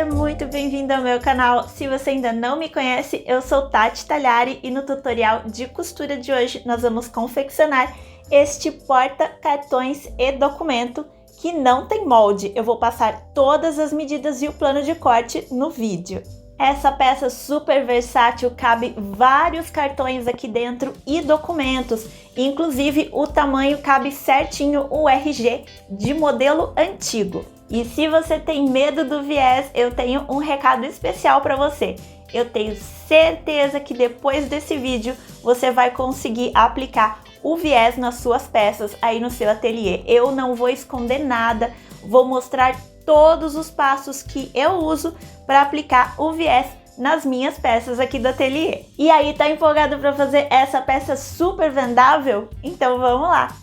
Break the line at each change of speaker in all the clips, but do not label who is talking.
Seja muito bem-vindo ao meu canal. Se você ainda não me conhece, eu sou Tati Talhari e no tutorial de costura de hoje nós vamos confeccionar este porta-cartões e documento que não tem molde. Eu vou passar todas as medidas e o plano de corte no vídeo. Essa peça super versátil, cabe vários cartões aqui dentro e documentos, inclusive o tamanho cabe certinho o RG de modelo antigo. E se você tem medo do viés, eu tenho um recado especial para você. Eu tenho certeza que depois desse vídeo você vai conseguir aplicar o viés nas suas peças aí no seu ateliê. Eu não vou esconder nada, vou mostrar todos os passos que eu uso para aplicar o viés nas minhas peças aqui do ateliê. E aí, tá empolgado para fazer essa peça super vendável? Então vamos lá!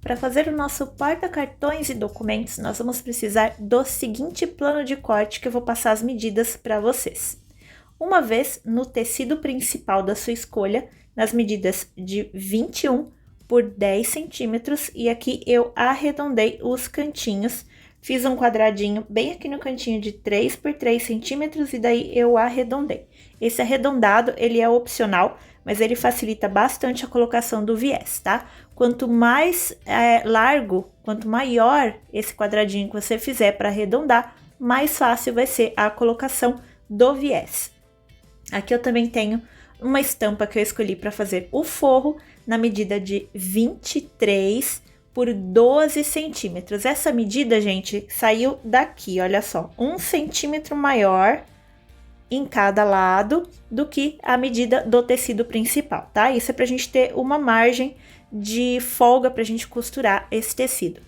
Para fazer o nosso porta-cartões e documentos, nós vamos precisar do seguinte plano de corte que eu vou passar as medidas para vocês. Uma vez no tecido principal da sua escolha, nas medidas de 21 por 10 centímetros, e aqui eu arredondei os cantinhos. Fiz um quadradinho bem aqui no cantinho de 3 por 3 centímetros e daí eu arredondei. Esse arredondado, ele é opcional, mas ele facilita bastante a colocação do viés, tá? Quanto mais largo, quanto maior esse quadradinho que você fizer para arredondar, mais fácil vai ser a colocação do viés. Aqui eu também tenho uma estampa que eu escolhi para fazer o forro na medida de 23 por 12 centímetros. Essa medida, gente, saiu daqui, olha só, 1 centímetro maior em cada lado do que a medida do tecido principal, tá? Isso é pra gente ter uma margem de folga pra gente costurar esse tecido.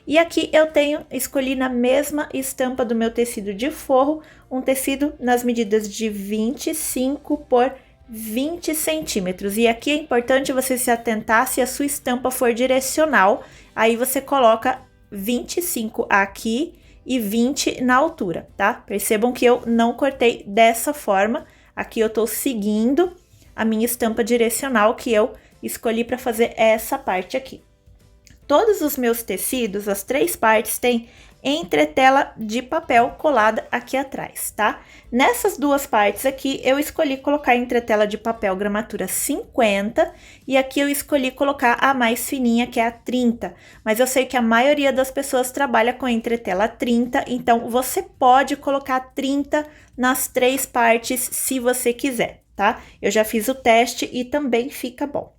E aqui eu escolhi na mesma estampa do meu tecido de forro, um tecido nas medidas de 25 por 20 centímetros. E aqui é importante você se atentar se a sua estampa for direcional, aí você coloca 25 aqui e 20 na altura, tá? Percebam que eu não cortei dessa forma, aqui eu tô seguindo a minha estampa direcional que eu escolhi para fazer essa parte aqui. Todos os meus tecidos, as 3 partes, têm entretela de papel colada aqui atrás, tá? Nessas 2 partes aqui, eu escolhi colocar entretela de papel gramatura 50 e aqui eu escolhi colocar a mais fininha, que é a 30. Mas eu sei que a maioria das pessoas trabalha com entretela 30, então você pode colocar 30 nas 3 partes se você quiser, tá? Eu já fiz o teste e também fica bom.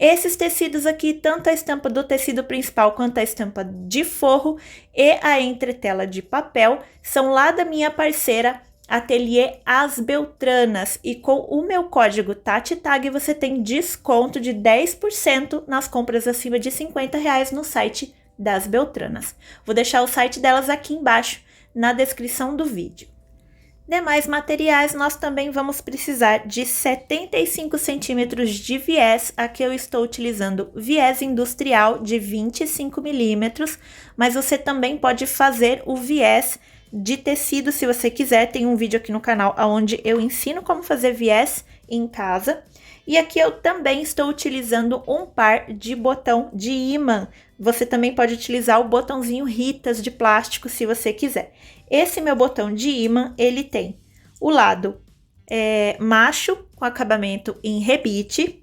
Esses tecidos aqui, tanto a estampa do tecido principal quanto a estampa de forro e a entretela de papel, são lá da minha parceira Ateliê As Beltranas. E com o meu código TATITAG você tem desconto de 10% nas compras acima de R$50 no site das Beltranas. Vou deixar o site delas aqui embaixo na descrição do vídeo. Demais materiais, nós também vamos precisar de 75 centímetros de viés. Aqui eu estou utilizando viés industrial de 25 milímetros, mas você também pode fazer o viés de tecido se você quiser. Tem um vídeo aqui no canal onde eu ensino como fazer viés em casa. E aqui eu também estou utilizando um par de botão de ímã. Você também pode utilizar o botãozinho Ritas de plástico se você quiser. Esse meu botão de ímã, ele tem o lado macho com acabamento em rebite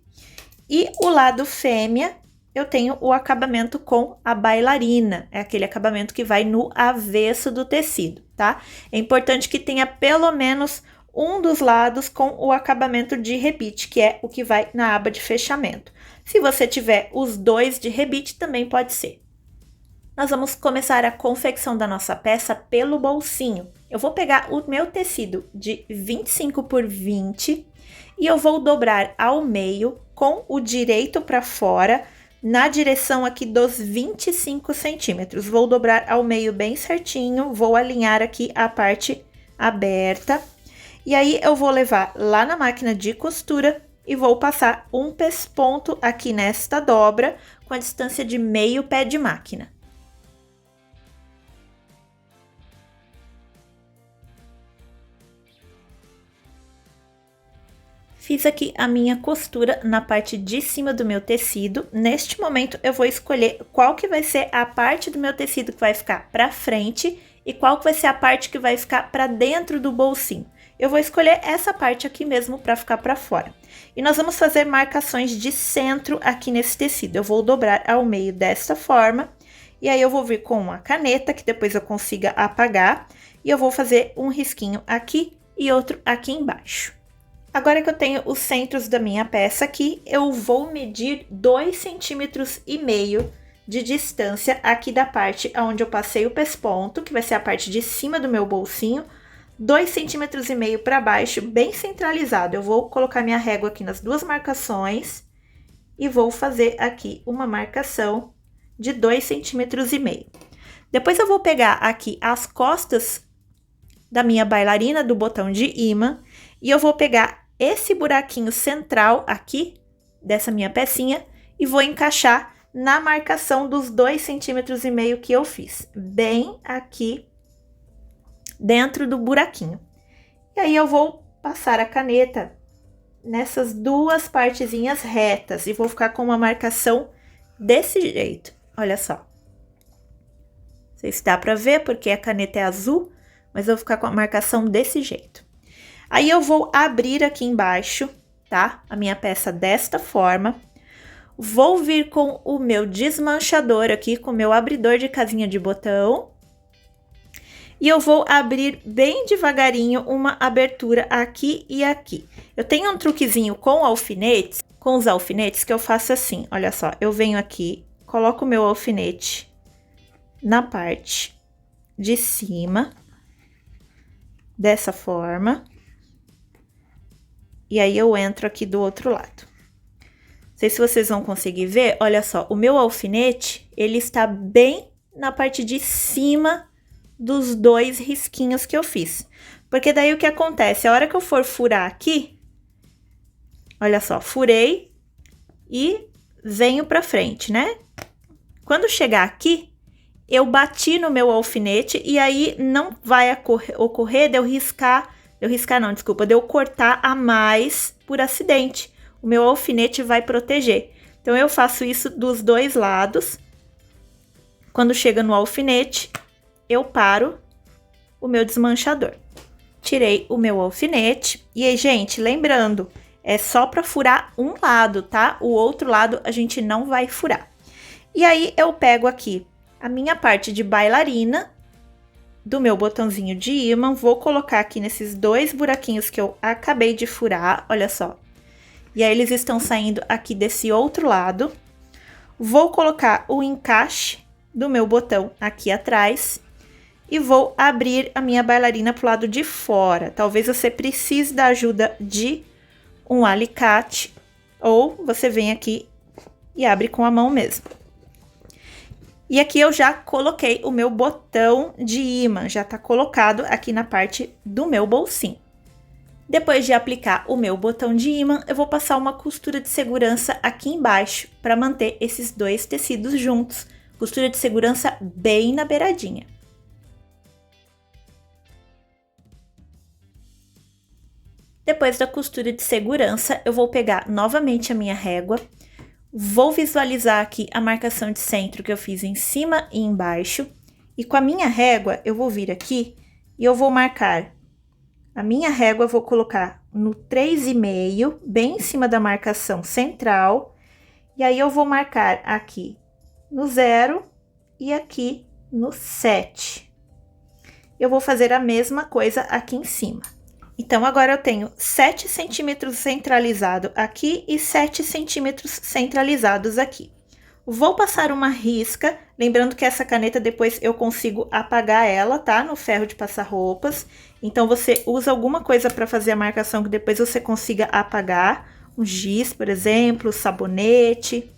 e o lado fêmea eu tenho o acabamento com a bailarina, é aquele acabamento que vai no avesso do tecido, tá? É importante que tenha pelo menos um dos lados com o acabamento de rebite, que é o que vai na aba de fechamento. Se você tiver os 2 de rebite, também pode ser. Nós vamos começar a confecção da nossa peça pelo bolsinho. Eu vou pegar o meu tecido de 25 por 20 e eu vou dobrar ao meio com o direito para fora, na direção aqui dos 25 centímetros. Vou dobrar ao meio bem certinho, vou alinhar aqui a parte aberta. E aí, eu vou levar lá na máquina de costura e vou passar um pesponto aqui nesta dobra com a distância de meio pé de máquina. Fiz aqui a minha costura na parte de cima do meu tecido. Neste momento, eu vou escolher qual que vai ser a parte do meu tecido que vai ficar para frente e qual vai ser a parte que vai ficar para dentro do bolsinho. Eu vou escolher essa parte aqui mesmo para ficar para fora. E nós vamos fazer marcações de centro aqui nesse tecido. Eu vou dobrar ao meio desta forma, e aí eu vou vir com uma caneta, que depois eu consiga apagar, e eu vou fazer um risquinho aqui e outro aqui embaixo. Agora que eu tenho os centros da minha peça aqui, eu vou medir 2,5 centímetros de distância aqui da parte onde eu passei o pesponto, que vai ser a parte de cima do meu bolsinho, 2,5 centímetros para baixo, bem centralizado. Eu vou colocar minha régua aqui nas duas marcações e vou fazer aqui uma marcação de 2,5 centímetros. Depois eu vou pegar aqui as costas da minha bailarina do botão de ímã e eu vou pegar esse buraquinho central aqui dessa minha pecinha e vou encaixar na marcação dos 2,5 centímetros que eu fiz, bem aqui dentro do buraquinho. E aí eu vou passar a caneta nessas duas partezinhas retas e vou ficar com uma marcação desse jeito. Olha só. Não sei se dá pra ver porque a caneta é azul, mas eu vou ficar com a marcação desse jeito. Aí eu vou abrir aqui embaixo, tá? A minha peça desta forma. Vou vir com o meu desmanchador aqui, com o meu abridor de casinha de botão. E eu vou abrir bem devagarinho uma abertura aqui e aqui. Eu tenho um truquezinho com alfinetes, com os alfinetes, que eu faço assim, olha só. Eu venho aqui, coloco o meu alfinete na parte de cima, dessa forma. E aí eu entro aqui do outro lado. Não sei se vocês vão conseguir ver, olha só, o meu alfinete, ele está bem na parte de cima dos dois risquinhos que eu fiz. Porque daí o que acontece? A hora que eu for furar aqui, olha só, furei e venho pra frente, né? Quando chegar aqui, eu bati no meu alfinete e aí não vai ocorrer de eu cortar a mais por acidente. O meu alfinete vai proteger. Então, eu faço isso dos dois lados. Quando chega no alfinete, eu paro o meu desmanchador. Tirei o meu alfinete. E aí, gente, lembrando, é só para furar um lado, tá? O outro lado a gente não vai furar. E aí, eu pego aqui a minha parte de bailarina do meu botãozinho de ímã, vou colocar aqui nesses dois buraquinhos que eu acabei de furar, olha só. E aí, eles estão saindo aqui desse outro lado. Vou colocar o encaixe do meu botão aqui atrás e vou abrir a minha bailarina pro lado de fora. Talvez você precise da ajuda de um alicate ou você vem aqui e abre com a mão mesmo. E aqui eu já coloquei o meu botão de ímã, já tá colocado aqui na parte do meu bolsinho. Depois de aplicar o meu botão de ímã, eu vou passar uma costura de segurança aqui embaixo para manter esses dois tecidos juntos. Costura de segurança bem na beiradinha. Depois da costura de segurança, eu vou pegar novamente a minha régua. Vou visualizar aqui a marcação de centro que eu fiz em cima e embaixo. E com a minha régua, eu vou vir aqui e eu vou marcar. A minha régua eu vou colocar no 3,5, bem em cima da marcação central. E aí, eu vou marcar aqui no 0 e aqui no 7. Eu vou fazer a mesma coisa aqui em cima. Então, agora eu tenho 7 centímetros centralizado aqui e 7 centímetros centralizados aqui. Vou passar uma risca, lembrando que essa caneta depois eu consigo apagar ela, tá? No ferro de passar roupas. Então, você usa alguma coisa para fazer a marcação que depois você consiga apagar. Um giz, por exemplo, sabonete.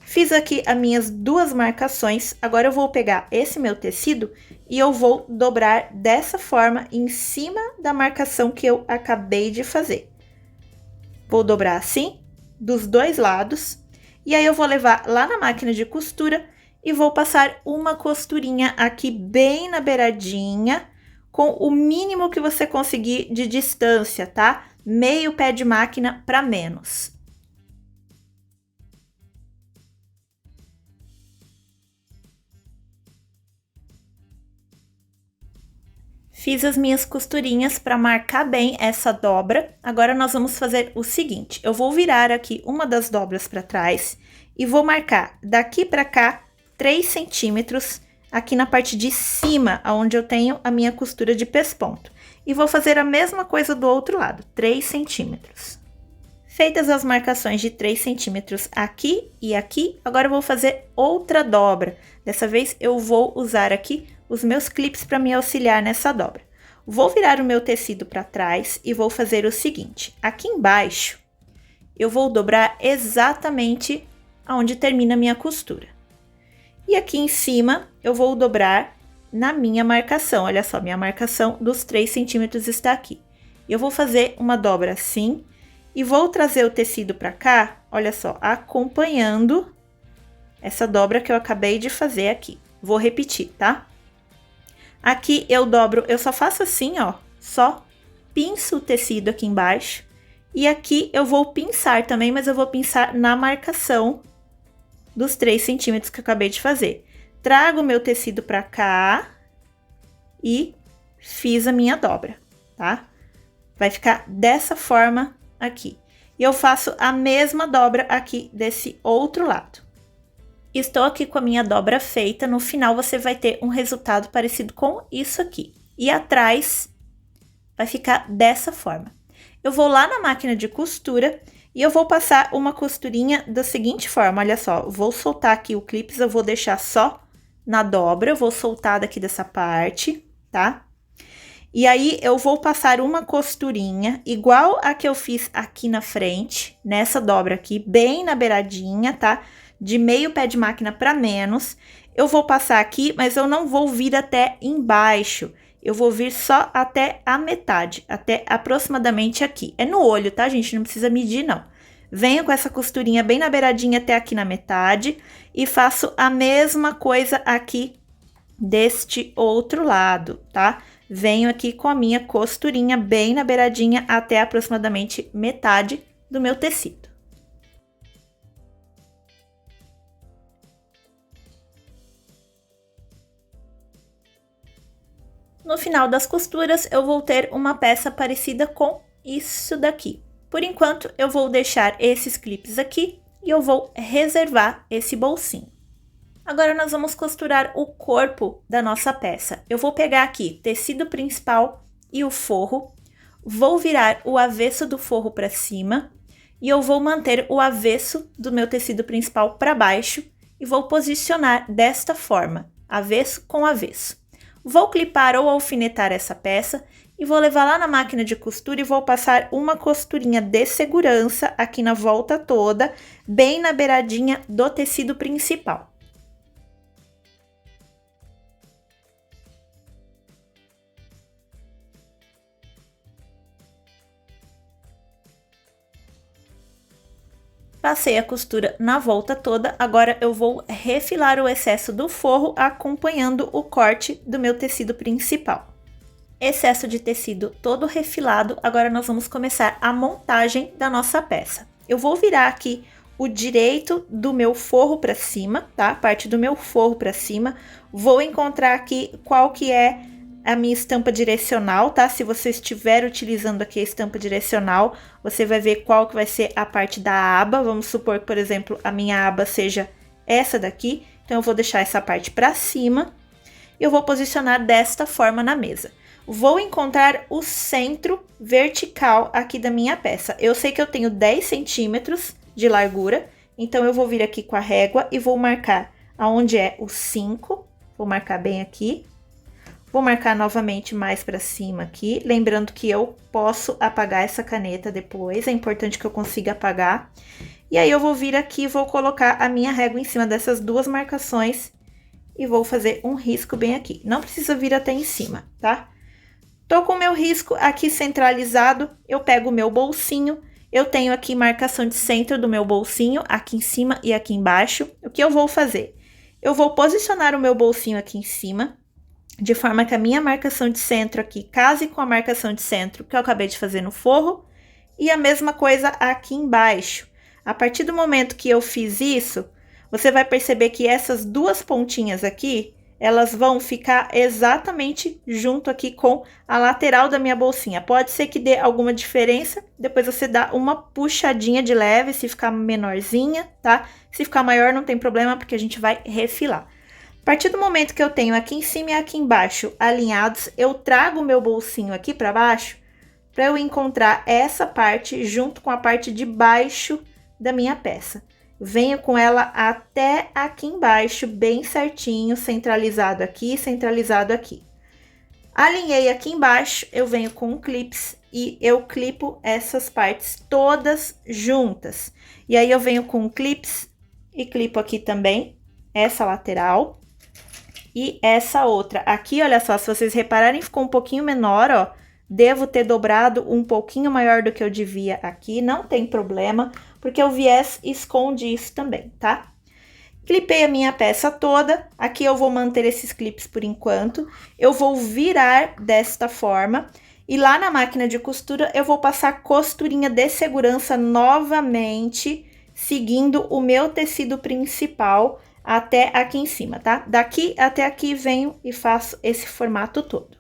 Fiz aqui as minhas duas marcações. Agora, eu vou pegar esse meu tecido e eu vou dobrar dessa forma em cima da marcação que eu acabei de fazer. Vou dobrar assim, dos dois lados. E aí, eu vou levar lá na máquina de costura e vou passar uma costurinha aqui bem na beiradinha, com o mínimo que você conseguir de distância, tá? Meio pé de máquina para menos. Fiz as minhas costurinhas para marcar bem essa dobra. Agora nós vamos fazer o seguinte, eu vou virar aqui uma das dobras para trás e vou marcar daqui para cá 3 centímetros aqui na parte de cima, onde eu tenho a minha costura de pesponto. E vou fazer a mesma coisa do outro lado, 3 centímetros. Feitas as marcações de 3 centímetros aqui e aqui, agora eu vou fazer outra dobra. Dessa vez eu vou usar aqui os meus clips para me auxiliar nessa dobra. Vou virar o meu tecido para trás e vou fazer o seguinte, aqui embaixo eu vou dobrar exatamente aonde termina a minha costura. E aqui em cima eu vou dobrar na minha marcação, olha só, minha marcação dos 3 centímetros está aqui. Eu vou fazer uma dobra assim e vou trazer o tecido para cá, olha só, acompanhando essa dobra que eu acabei de fazer aqui. Vou repetir, tá? Aqui eu dobro, eu só faço assim, ó, só pinço o tecido aqui embaixo. E aqui eu vou pinçar também, mas eu vou pinçar na marcação dos 3 centímetros que eu acabei de fazer. Trago o meu tecido pra cá e fiz a minha dobra, tá? Vai ficar dessa forma aqui. E eu faço a mesma dobra aqui desse outro lado. Estou aqui com a minha dobra feita, no final você vai ter um resultado parecido com isso aqui. E atrás vai ficar dessa forma. Eu vou lá na máquina de costura e eu vou passar uma costurinha da seguinte forma, olha só. Vou soltar aqui o clips, eu vou deixar só na dobra, eu vou soltar daqui dessa parte, tá? E aí eu vou passar uma costurinha igual a que eu fiz aqui na frente, nessa dobra aqui, bem na beiradinha, tá? De meio pé de máquina para menos, eu vou passar aqui, mas eu não vou vir até embaixo, eu vou vir só até a metade, até aproximadamente aqui. É no olho, tá, gente? Não precisa medir, não. Venho com essa costurinha bem na beiradinha até aqui na metade e faço a mesma coisa aqui deste outro lado, tá? Venho aqui com a minha costurinha bem na beiradinha até aproximadamente metade do meu tecido. No final das costuras, eu vou ter uma peça parecida com isso daqui. Por enquanto, eu vou deixar esses clipes aqui e eu vou reservar esse bolsinho. Agora, nós vamos costurar o corpo da nossa peça. Eu vou pegar aqui tecido principal e o forro, vou virar o avesso do forro para cima e eu vou manter o avesso do meu tecido principal para baixo e vou posicionar desta forma, avesso com avesso. Vou clipar ou alfinetar essa peça e vou levar lá na máquina de costura e vou passar uma costurinha de segurança aqui na volta toda, bem na beiradinha do tecido principal. Passei a costura na volta toda, agora eu vou refilar o excesso do forro acompanhando o corte do meu tecido principal. Excesso de tecido todo refilado, agora nós vamos começar a montagem da nossa peça. Eu vou virar aqui o direito do meu forro para cima, tá? Parte do meu forro para cima. Vou encontrar aqui qual que é a minha estampa direcional, tá? Se você estiver utilizando aqui a estampa direcional, você vai ver qual que vai ser a parte da aba. Vamos supor que, por exemplo, a minha aba seja essa daqui. Então, eu vou deixar essa parte para cima e eu vou posicionar desta forma na mesa. Vou encontrar o centro vertical aqui da minha peça. Eu sei que eu tenho 10 centímetros de largura, então eu vou vir aqui com a régua e vou marcar aonde é o 5. Vou marcar bem aqui. Vou marcar novamente mais para cima aqui, lembrando que eu posso apagar essa caneta depois, é importante que eu consiga apagar. E aí, eu vou vir aqui e vou colocar a minha régua em cima dessas duas marcações e vou fazer um risco bem aqui. Não precisa vir até em cima, tá? Tô com o meu risco aqui centralizado, eu pego o meu bolsinho, eu tenho aqui marcação de centro do meu bolsinho, aqui em cima e aqui embaixo. O que eu vou fazer? Eu vou posicionar o meu bolsinho aqui em cima, de forma que a minha marcação de centro aqui case com a marcação de centro que eu acabei de fazer no forro, e a mesma coisa aqui embaixo. A partir do momento que eu fiz isso, você vai perceber que essas duas pontinhas aqui, elas vão ficar exatamente junto aqui com a lateral da minha bolsinha. Pode ser que dê alguma diferença, depois você dá uma puxadinha de leve, se ficar menorzinha, tá? Se ficar maior não tem problema, porque a gente vai refilar. A partir do momento que eu tenho aqui em cima e aqui embaixo alinhados, eu trago o meu bolsinho aqui para baixo, para eu encontrar essa parte junto com a parte de baixo da minha peça. Venho com ela até aqui embaixo, bem certinho, centralizado aqui, centralizado aqui. Alinhei aqui embaixo, eu venho com um clips e eu clipo essas partes todas juntas. E aí eu venho com um clips e clipo aqui também essa lateral e essa outra. Aqui, olha só, se vocês repararem, ficou um pouquinho menor, ó. Devo ter dobrado um pouquinho maior do que eu devia aqui, não tem problema, porque o viés esconde isso também, tá? Clipei a minha peça toda, aqui eu vou manter esses clipes por enquanto, eu vou virar desta forma, e lá na máquina de costura eu vou passar costurinha de segurança novamente, seguindo o meu tecido principal até aqui em cima, tá? Daqui até aqui venho e faço esse formato todo.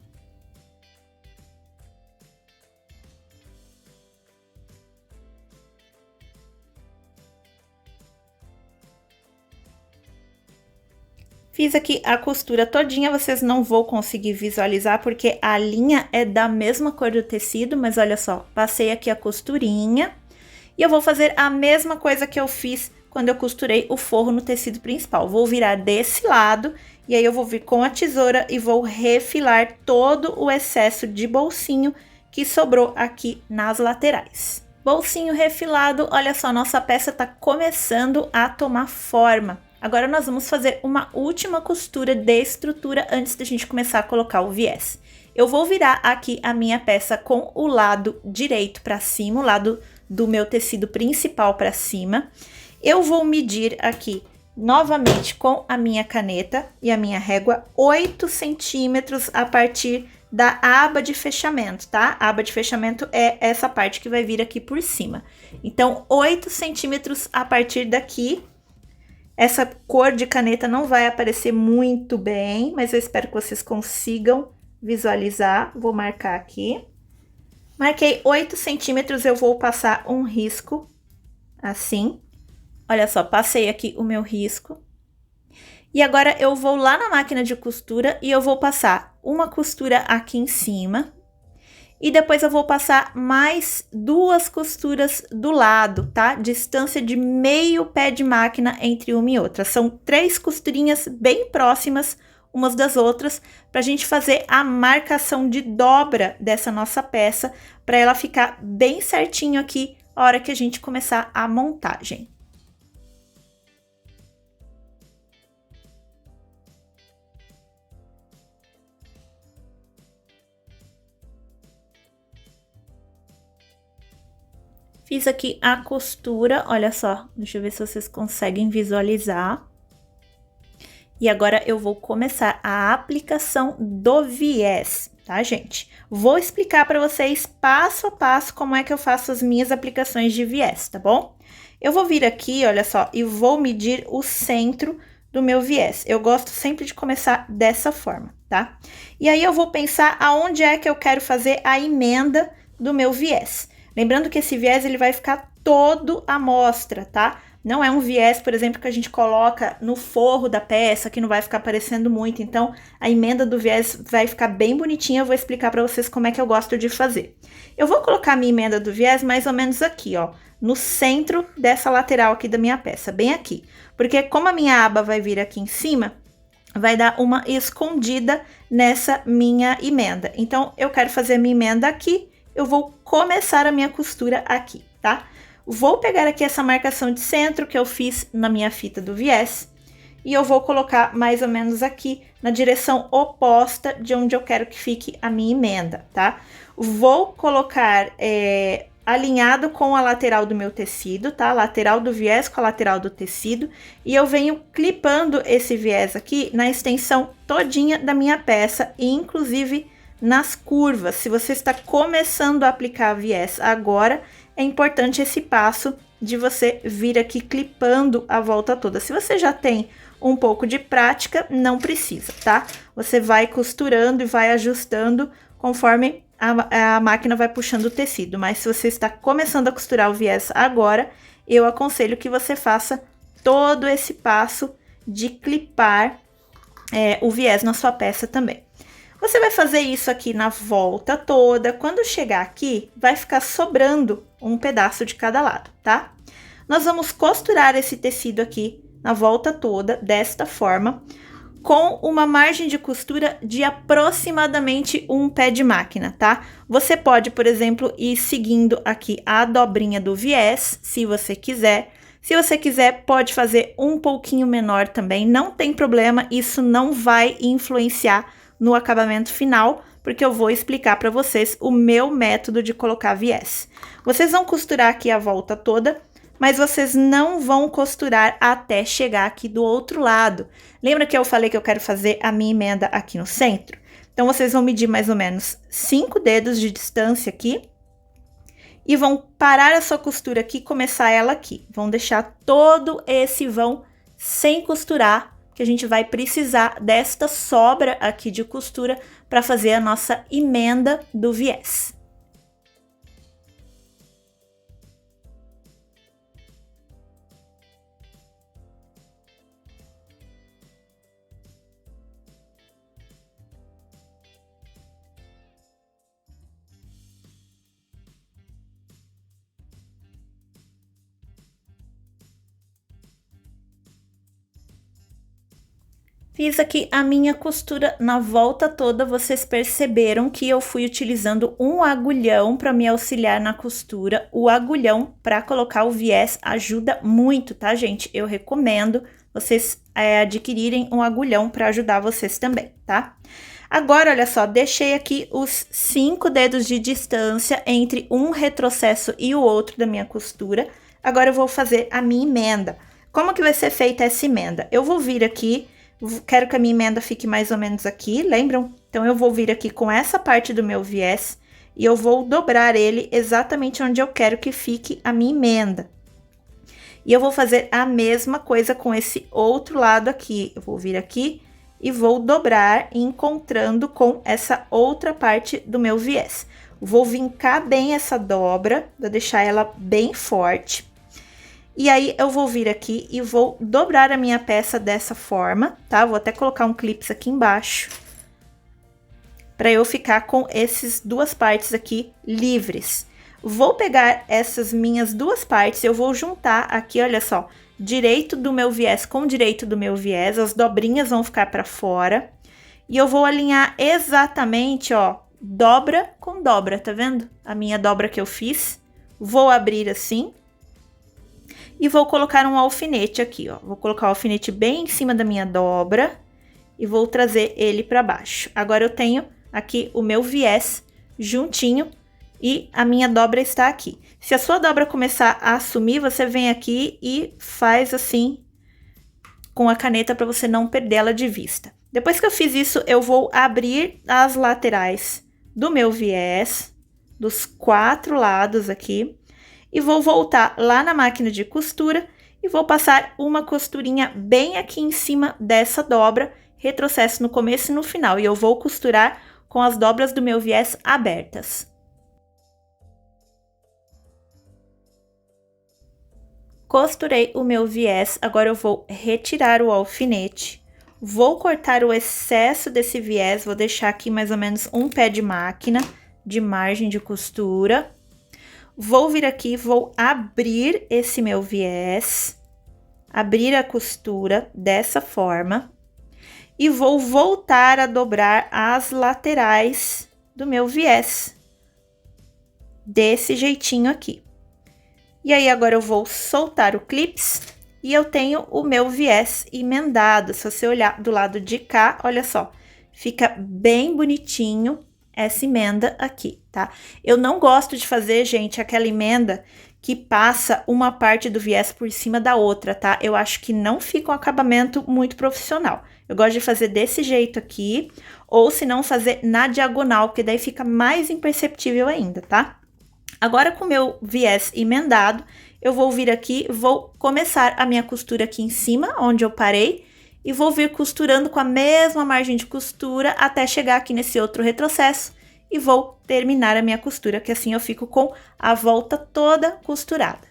Fiz aqui a costura todinha, vocês não vão conseguir visualizar porque a linha é da mesma cor do tecido, mas olha só, passei aqui a costurinha e eu vou fazer a mesma coisa que eu fiz quando eu costurei o forro no tecido principal. Vou virar desse lado e aí eu vou vir com a tesoura e vou refilar todo o excesso de bolsinho que sobrou aqui nas laterais. Bolsinho refilado, olha só, nossa peça tá começando a tomar forma. Agora nós vamos fazer uma última costura de estrutura antes da gente começar a colocar o viés. Eu vou virar aqui a minha peça com o lado direito para cima, o lado do meu tecido principal para cima. Eu vou medir aqui novamente com a minha caneta e a minha régua 8 centímetros a partir da aba de fechamento, tá? A aba de fechamento é essa parte que vai vir aqui por cima. Então, 8 centímetros a partir daqui. Essa cor de caneta não vai aparecer muito bem, mas eu espero que vocês consigam visualizar. Vou marcar aqui. Marquei 8 centímetros, eu vou passar um risco, assim. Olha só, passei aqui o meu risco. E agora eu vou lá na máquina de costura e eu vou passar uma costura aqui em cima. E depois eu vou passar mais 2 costuras do lado, tá? Distância de meio pé de máquina entre uma e outra. São 3 costurinhas bem próximas umas das outras, pra gente fazer a marcação de dobra dessa nossa peça, para ela ficar bem certinho aqui, a hora que a gente começar a montagem. Fiz aqui a costura, olha só, deixa eu ver se vocês conseguem visualizar. E agora eu vou começar a aplicação do viés, tá, gente? Vou explicar para vocês passo a passo como é que eu faço as minhas aplicações de viés, tá bom? Eu vou vir aqui, olha só, e vou medir o centro do meu viés. Eu gosto sempre de começar dessa forma, tá? E aí eu vou pensar aonde é que eu quero fazer a emenda do meu viés. Lembrando que esse viés ele vai ficar todo à mostra, tá? Não é um viés, por exemplo, que a gente coloca no forro da peça, que não vai ficar aparecendo muito. Então, a emenda do viés vai ficar bem bonitinha. Eu vou explicar para vocês como é que eu gosto de fazer. Eu vou colocar a minha emenda do viés mais ou menos aqui, ó, no centro dessa lateral aqui da minha peça, bem aqui. Porque como a minha aba vai vir aqui em cima, vai dar uma escondida nessa minha emenda. Então, eu quero fazer a minha emenda aqui. Eu vou começar a minha costura aqui, tá? Vou pegar aqui essa marcação de centro que eu fiz na minha fita do viés e eu vou colocar mais ou menos aqui na direção oposta de onde eu quero que fique a minha emenda, tá? Vou colocar alinhado com a lateral do meu tecido, tá? Lateral do viés com a lateral do tecido e eu venho clipando esse viés aqui na extensão todinha da minha peça e inclusive nas curvas. Se você está começando a aplicar viés agora, é importante esse passo de você vir aqui clipando a volta toda. Se você já tem um pouco de prática, não precisa, tá? Você vai costurando e vai ajustando conforme a máquina vai puxando o tecido. Mas se você está começando a costurar o viés agora, eu aconselho que você faça todo esse passo de clipar o viés na sua peça também. Você vai fazer isso aqui na volta toda. Quando chegar aqui, vai ficar sobrando um pedaço de cada lado, tá? Nós vamos costurar esse tecido aqui na volta toda, desta forma, com uma margem de costura de aproximadamente um pé de máquina, tá? Você pode, por exemplo, ir seguindo aqui a dobrinha do viés, se você quiser. Se você quiser, pode fazer um pouquinho menor também, não tem problema, isso não vai influenciar no acabamento final, porque eu vou explicar para vocês o meu método de colocar viés. Vocês vão costurar aqui a volta toda, mas vocês não vão costurar até chegar aqui do outro lado. Lembra que eu falei que eu quero fazer a minha emenda aqui no centro? Então, vocês vão medir mais ou menos 5 dedos de distância aqui. E vão parar a sua costura aqui e começar ela aqui. Vão deixar todo esse vão sem costurar, que a gente vai precisar desta sobra aqui de costura para fazer a nossa emenda do viés. Fiz aqui a minha costura na volta toda, vocês perceberam que eu fui utilizando um agulhão para me auxiliar na costura. O agulhão para colocar o viés ajuda muito, tá, gente? Eu recomendo vocês adquirirem um agulhão para ajudar vocês também, tá? Agora, olha só, deixei aqui os 5 dedos de distância entre um retrocesso e o outro da minha costura. Agora eu vou fazer a minha emenda. Como que vai ser feita essa emenda? Eu vou vir aqui. Quero que a minha emenda fique mais ou menos aqui, lembram? Então, eu vou vir aqui com essa parte do meu viés e eu vou dobrar ele exatamente onde eu quero que fique a minha emenda. E eu vou fazer a mesma coisa com esse outro lado aqui. Eu vou vir aqui e vou dobrar, encontrando com essa outra parte do meu viés. Vou vincar bem essa dobra, vou deixar ela bem forte. E aí, eu vou vir aqui e vou dobrar a minha peça dessa forma, tá? Vou até colocar um clips aqui embaixo, para eu ficar com essas duas partes aqui livres. Vou pegar essas minhas duas partes, eu vou juntar aqui, olha só, direito do meu viés com direito do meu viés, as dobrinhas vão ficar para fora. E eu vou alinhar exatamente, ó, dobra com dobra, tá vendo? A minha dobra que eu fiz. Vou abrir assim. E vou colocar um alfinete aqui, ó. Vou colocar o alfinete bem em cima da minha dobra e vou trazer ele para baixo. Agora, eu tenho aqui o meu viés juntinho e a minha dobra está aqui. Se a sua dobra começar a sumir, você vem aqui e faz assim com a caneta para você não perder ela de vista. Depois que eu fiz isso, eu vou abrir as laterais do meu viés, dos 4 lados aqui. E vou voltar lá na máquina de costura e vou passar uma costurinha bem aqui em cima dessa dobra, retrocesso no começo e no final. E eu vou costurar com as dobras do meu viés abertas. Costurei o meu viés, agora eu vou retirar o alfinete. Vou cortar o excesso desse viés, vou deixar aqui mais ou menos um pé de máquina de margem de costura. Vou vir aqui, vou abrir esse meu viés, abrir a costura dessa forma e vou voltar a dobrar as laterais do meu viés, desse jeitinho aqui. E aí, agora eu vou soltar o clips e eu tenho o meu viés emendado. Se você olhar do lado de cá, olha só, fica bem bonitinho essa emenda aqui, tá? Eu não gosto de fazer, gente, aquela emenda que passa uma parte do viés por cima da outra, tá? Eu acho que não fica um acabamento muito profissional. Eu gosto de fazer desse jeito aqui, ou se não, fazer na diagonal, porque daí fica mais imperceptível ainda, tá? Agora, com o meu viés emendado, eu vou vir aqui, vou começar a minha costura aqui em cima, onde eu parei, e vou vir costurando com a mesma margem de costura até chegar aqui nesse outro retrocesso e vou terminar a minha costura, que assim eu fico com a volta toda costurada.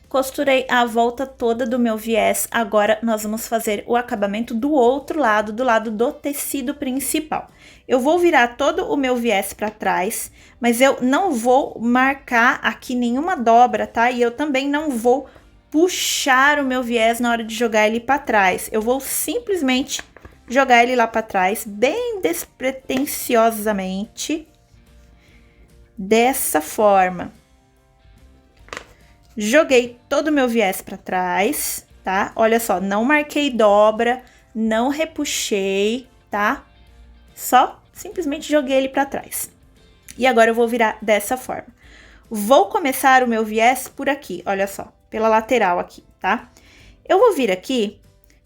Costurei a volta toda do meu viés, agora nós vamos fazer o acabamento do outro lado, do lado do tecido principal. Eu vou virar todo o meu viés para trás, mas eu não vou marcar aqui nenhuma dobra, tá? E eu também não vou puxar o meu viés na hora de jogar ele para trás. Eu vou simplesmente jogar ele lá para trás, bem despretensiosamente, dessa forma. Joguei todo o meu viés para trás, tá? Olha só, não marquei dobra, não repuxei, tá? Só simplesmente joguei ele para trás. E agora eu vou virar dessa forma. Vou começar o meu viés por aqui, olha só, pela lateral aqui, tá? Eu vou vir aqui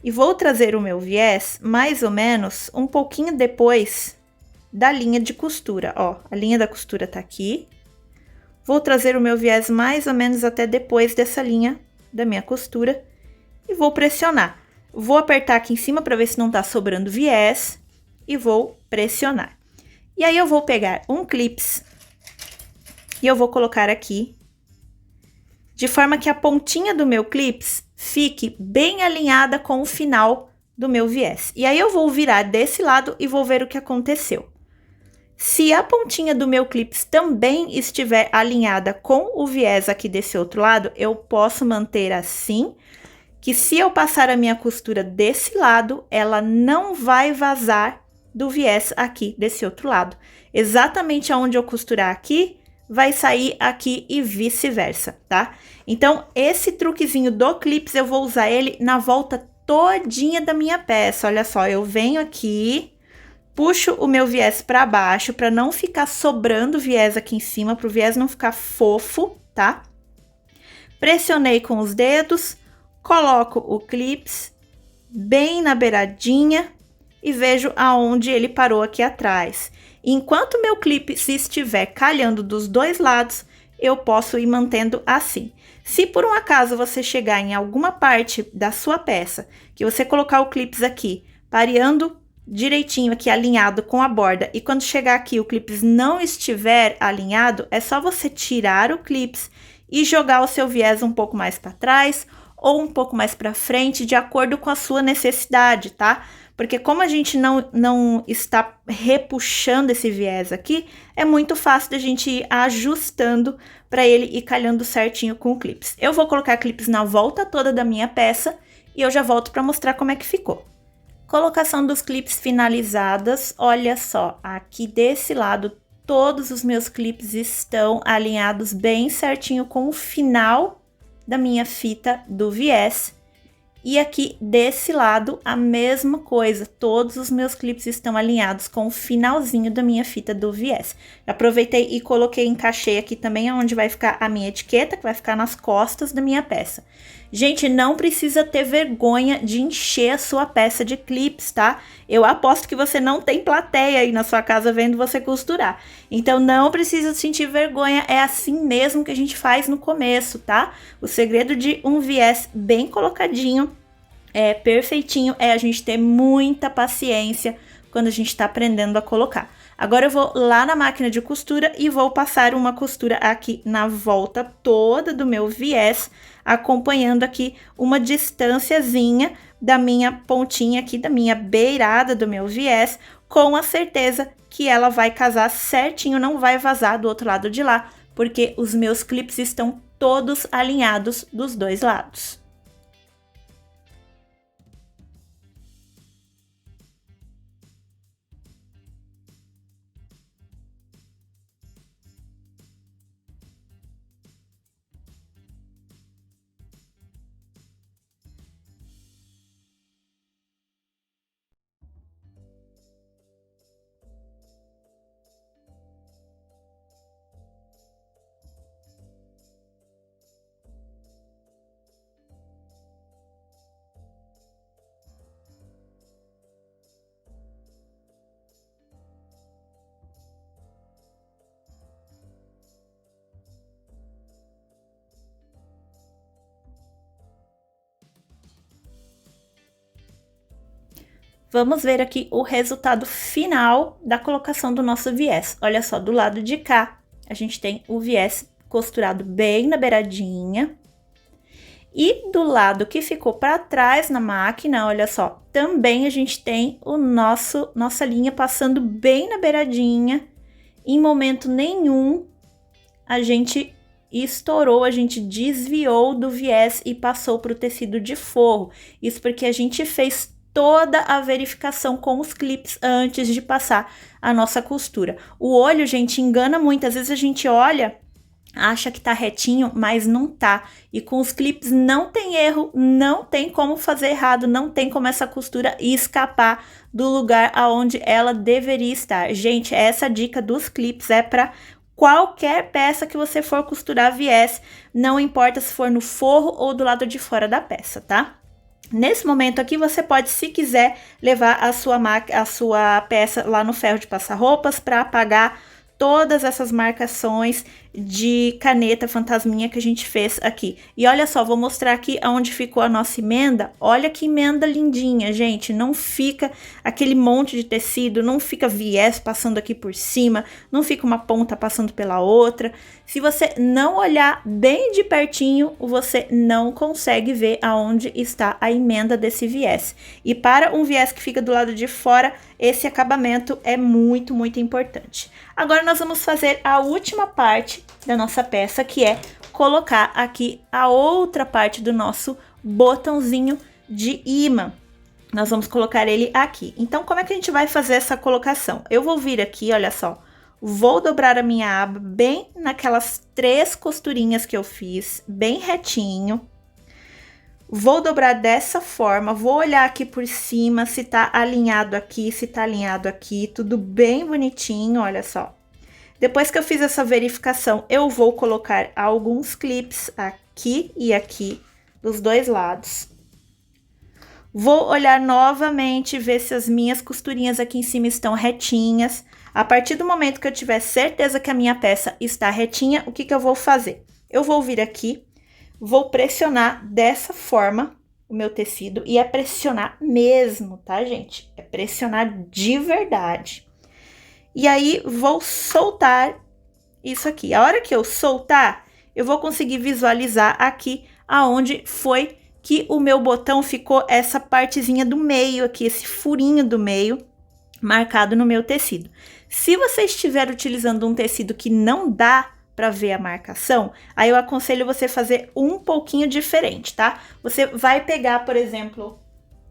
e vou trazer o meu viés mais ou menos um pouquinho depois da linha de costura, ó. A linha da costura tá aqui. Vou trazer o meu viés mais ou menos até depois dessa linha da minha costura e vou pressionar. Vou apertar aqui em cima para ver se não tá sobrando viés e vou pressionar. E aí eu vou pegar um clips e eu vou colocar aqui, de forma que a pontinha do meu clips fique bem alinhada com o final do meu viés. E aí eu vou virar desse lado e vou ver o que aconteceu. Se a pontinha do meu clips também estiver alinhada com o viés aqui desse outro lado, eu posso manter assim, que se eu passar a minha costura desse lado, ela não vai vazar do viés aqui desse outro lado. Exatamente aonde eu costurar aqui, vai sair aqui e vice-versa, tá? Então, esse truquezinho do clips, eu vou usar ele na volta todinha da minha peça. Olha só, eu venho aqui, puxo o meu viés para baixo, para não ficar sobrando viés aqui em cima, para o viés não ficar fofo, tá? Pressionei com os dedos, coloco o clips bem na beiradinha e vejo aonde ele parou aqui atrás. Enquanto meu clipe estiver calhando dos dois lados, eu posso ir mantendo assim. Se por um acaso você chegar em alguma parte da sua peça, que você colocar o clips aqui, pareando direitinho aqui, alinhado com a borda, e quando chegar aqui o clips não estiver alinhado, é só você tirar o clips e jogar o seu viés um pouco mais para trás ou um pouco mais para frente, de acordo com a sua necessidade, tá? Porque como a gente não está repuxando esse viés aqui, é muito fácil da gente ir ajustando para ele ir calhando certinho com o clips. Eu vou colocar clips na volta toda da minha peça e eu já volto para mostrar como é que ficou. Colocação dos clips finalizadas, olha só, aqui desse lado todos os meus clips estão alinhados bem certinho com o final da minha fita do viés. E aqui desse lado a mesma coisa, todos os meus clips estão alinhados com o finalzinho da minha fita do viés. Aproveitei e coloquei, encaixei aqui também onde vai ficar a minha etiqueta, que vai ficar nas costas da minha peça. Gente, não precisa ter vergonha de encher a sua peça de clips, tá? Eu aposto que você não tem plateia aí na sua casa vendo você costurar. Então, não precisa sentir vergonha, é assim mesmo que a gente faz no começo, tá? O segredo de um viés bem colocadinho, perfeitinho, é a gente ter muita paciência quando a gente tá aprendendo a colocar. Agora eu vou lá na máquina de costura e vou passar uma costura aqui na volta toda do meu viés, acompanhando aqui uma distânciazinha da minha pontinha aqui, da minha beirada do meu viés, com a certeza que ela vai casar certinho, não vai vazar do outro lado de lá, porque os meus clips estão todos alinhados dos dois lados. vamos ver aqui o resultado final da colocação do nosso viés. Olha só, do lado de cá, a gente tem o viés costurado bem na beiradinha. E do lado que ficou para trás na máquina, olha só, também a gente tem nossa linha passando bem na beiradinha. Em momento nenhum, a gente estourou, a gente desviou do viés e passou para o tecido de forro. Isso porque a gente fez toda a verificação com os clips antes de passar a nossa costura. O olho, gente, engana muito. Às vezes a gente olha, acha que tá retinho, mas não tá. E com os clips não tem erro, não tem como fazer errado, não tem como essa costura escapar do lugar aonde ela deveria estar. Gente, essa dica dos clips é para qualquer peça que você for costurar viés, não importa se for no forro ou do lado de fora da peça, tá? Nesse momento aqui, você pode, se quiser, levar a sua peça lá no ferro de passar roupas para apagar todas essas marcações de caneta fantasminha que a gente fez aqui. E olha só, vou mostrar aqui onde ficou a nossa emenda. Olha que emenda lindinha, gente. Não fica aquele monte de tecido, não fica viés passando aqui por cima, não fica uma ponta passando pela outra. Se você não olhar bem de pertinho, você não consegue ver aonde está a emenda desse viés. E para um viés que fica do lado de fora, esse acabamento é muito, muito importante. Agora nós vamos fazer a última parte da nossa peça, que é colocar aqui a outra parte do nosso botãozinho de imã. Nós vamos colocar ele aqui. Então, como é que a gente vai fazer essa colocação? Eu vou vir aqui, olha só, vou dobrar a minha aba bem naquelas 3 costurinhas que eu fiz, bem retinho. Vou dobrar dessa forma, vou olhar aqui por cima se tá alinhado aqui, se tá alinhado aqui, tudo bem bonitinho, olha só. Depois que eu fiz essa verificação, eu vou colocar alguns clips aqui e aqui, dos dois lados. Vou olhar novamente, ver se as minhas costurinhas aqui em cima estão retinhas. A partir do momento que eu tiver certeza que a minha peça está retinha, o que que eu vou fazer? Eu vou vir aqui, vou pressionar dessa forma o meu tecido, e é pressionar mesmo, tá, gente? É pressionar de verdade. E aí, vou soltar isso aqui. A hora que eu soltar, eu vou conseguir visualizar aqui aonde foi que o meu botão ficou essa partezinha do meio aqui, esse furinho do meio, marcado no meu tecido. Se você estiver utilizando um tecido que não dá para ver a marcação, aí eu aconselho você fazer um pouquinho diferente, tá? Você vai pegar, por exemplo,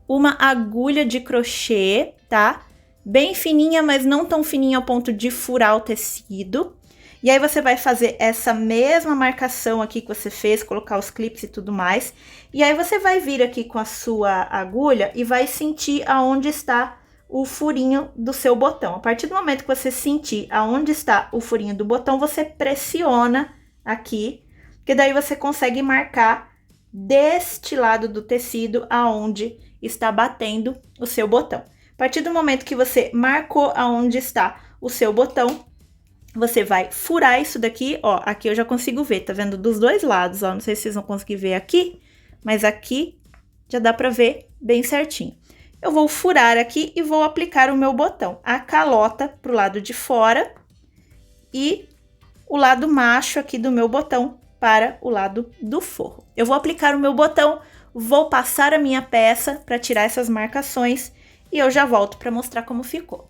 uma agulha de crochê, tá? Bem fininha, mas não tão fininha ao ponto de furar o tecido. E aí você vai fazer essa mesma marcação aqui que você fez, colocar os clips e tudo mais. E aí você vai vir aqui com a sua agulha e vai sentir aonde está o furinho do seu botão. A partir do momento que você sentir aonde está o furinho do botão, você pressiona aqui, que daí você consegue marcar deste lado do tecido aonde está batendo o seu botão. A partir do momento que você marcou aonde está o seu botão, você vai furar isso daqui, ó, aqui eu já consigo ver, tá vendo? Dos dois lados, ó, não sei se vocês vão conseguir ver aqui, mas aqui já dá pra ver bem certinho. Eu vou furar aqui e vou aplicar o meu botão, a calota pro lado de fora e o lado macho aqui do meu botão para o lado do forro. Eu vou aplicar o meu botão, vou passar a minha peça para tirar essas marcações e eu já volto para mostrar como ficou.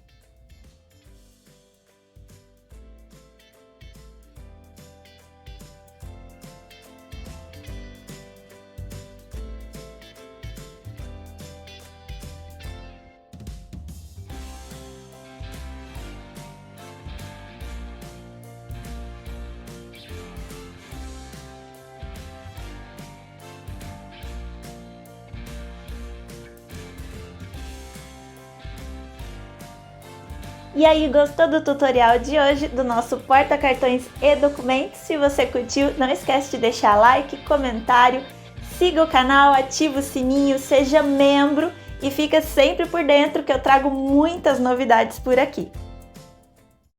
E aí, gostou do tutorial de hoje, do nosso porta-cartões e documentos? Se você curtiu, não esquece de deixar like, comentário, siga o canal, ativa o sininho, seja membro e fica sempre por dentro que eu trago muitas novidades por aqui.